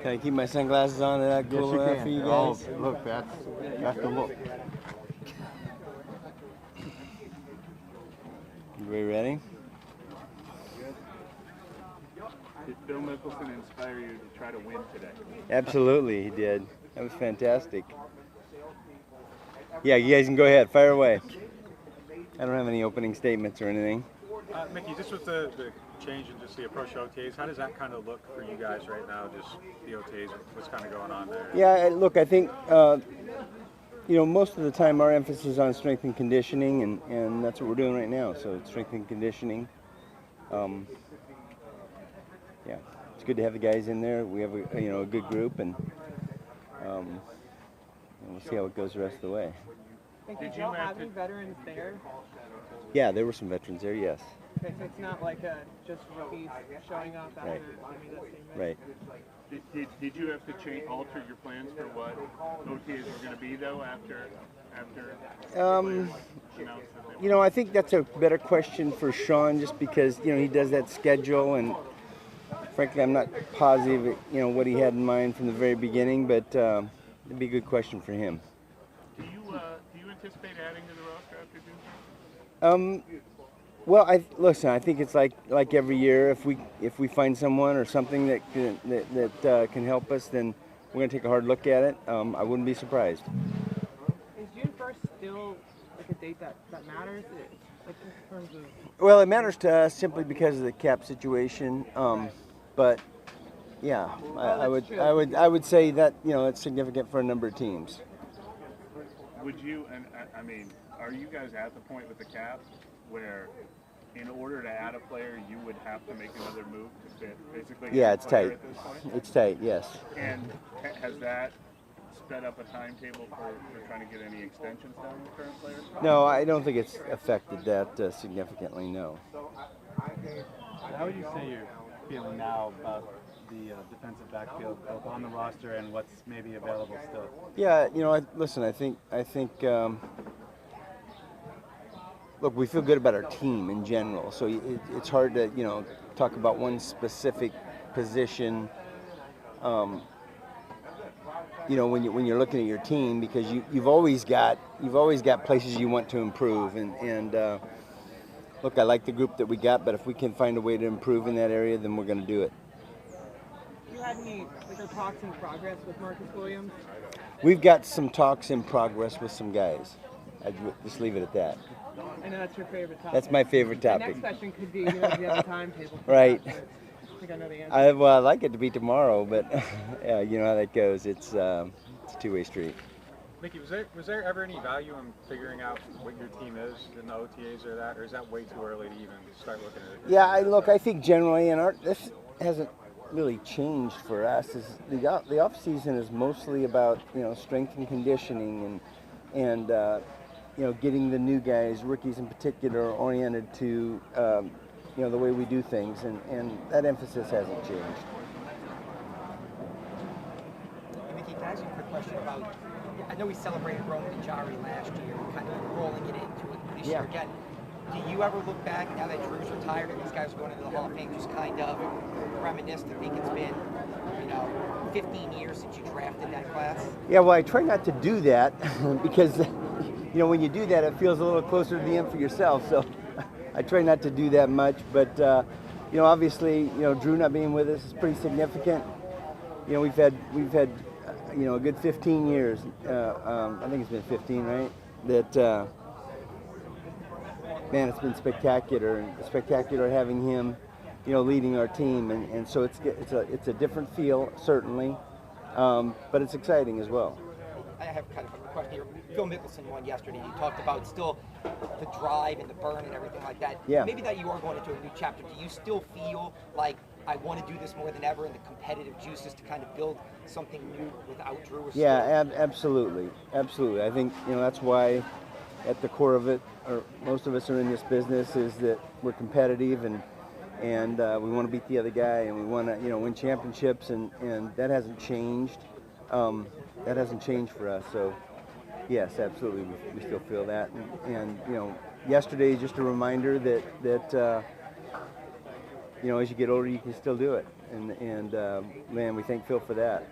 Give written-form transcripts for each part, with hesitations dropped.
Can I keep my sunglasses on? Is that cool Yes, for you Oh, guys? look, that's the look. Everybody ready? Did Phil Mickelson inspire you to try to win today? Absolutely, he did. That was fantastic. Yeah, you guys can go ahead. Fire away. I don't have any opening statements or anything. Mickey, just with the change in just the approach to OTAs, how does that kind of look for you guys right now, just the OTAs, what's kind of going on there? Yeah, look, I think, most of the time our emphasis is on strength and conditioning, and that's what we're doing right now. So it's strength and conditioning. Yeah, it's good to have the guys in there. We have a good group, and we'll see how it goes the rest of the way. Did you have any veterans there? Yeah, there were some veterans there, yes. Okay, so it's not like just rookies showing up after that same Right. Did you have to alter your plans for what OTAs were going to be though after announced that they I think that's a better question for Sean, just because he does that schedule, and frankly, I'm not positive what he had in mind from the very beginning, but it'd be a good question for him. Do you anticipate adding to the roster after June 1st? Well, I think it's like every year. If we find someone or something that can help us, then we're going to take a hard look at it. I wouldn't be surprised. Is June 1st still like a date that matters? Like in terms of. Well, it matters to us simply because of the cap situation. But yeah, I would say that it's significant for a number of teams. Would you? And I mean, are you guys at the point with the cap where, in order to add a player, you would have to make another move to fit basically? Yeah, it's tight. At this point? It's tight, yes. And has that sped up a timetable for trying to get any extensions done with current players? No, I don't think it's affected that significantly. No. How would you say you're feeling now about the defensive backfield, both on the roster and what's maybe available still? Yeah, listen. I think. Look, we feel good about our team in general, so it's hard to talk about one specific position. When you're looking at your team, because you've always got places you want to improve, and look, I like the group that we got, but if we can find a way to improve in that area, then we're going to do it. You had any talks in progress with Marcus Williams? We've got some talks in progress with some guys. I'd just leave it at that. I know that's your favorite topic. That's my favorite topic. The next question could be, do you have a timetable for right. that? I think I know the answer. I'd like it to be tomorrow, but yeah, you know how that goes. It's a two-way street. Mickey, was there ever any value in figuring out what your team is in the OTAs or is that way too early to even start looking at it? Yeah, I think generally, and this hasn't really changed for us. Is the off season is mostly about strength and conditioning and getting the new guys, rookies in particular, oriented to the way we do things, and that emphasis hasn't changed. Hey, Mickey, can I ask you a quick question about? I know we celebrated Roman and Jari last year, kind of rolling it into it this year again. Do you ever look back now that Drew's retired and these guys are going into the Hall of Fame, just kind of reminisce to think it's been 15 years since you drafted that class? Yeah, well, I try not to do that because when you do that, it feels a little closer to the end for yourself. So I try not to do that much. But obviously, Drew not being with us is pretty significant. We've had a good 15 years. I think it's been 15, right? That man, it's been spectacular, and spectacular having him, leading our team, and so it's a different feel certainly, but it's exciting as well. I have kind of a question here. Phil Mickelson won yesterday. You talked about still the drive and the burn and everything like that. Yeah. Maybe that you are going into a new chapter. Do you still feel like I want to do this more than ever, and the competitive juices to kind of build something new without Drew? Yeah, absolutely. I think that's why at the core of it, or most of us are in this business, is that we're competitive and we want to beat the other guy, and we want to win championships, and that hasn't changed. That hasn't changed for us. So yes, absolutely, we still feel that. And yesterday is just a reminder that as you get older, you can still do it. and man, we thank Phil for that.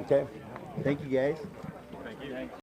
Okay, thank you guys. Thank you.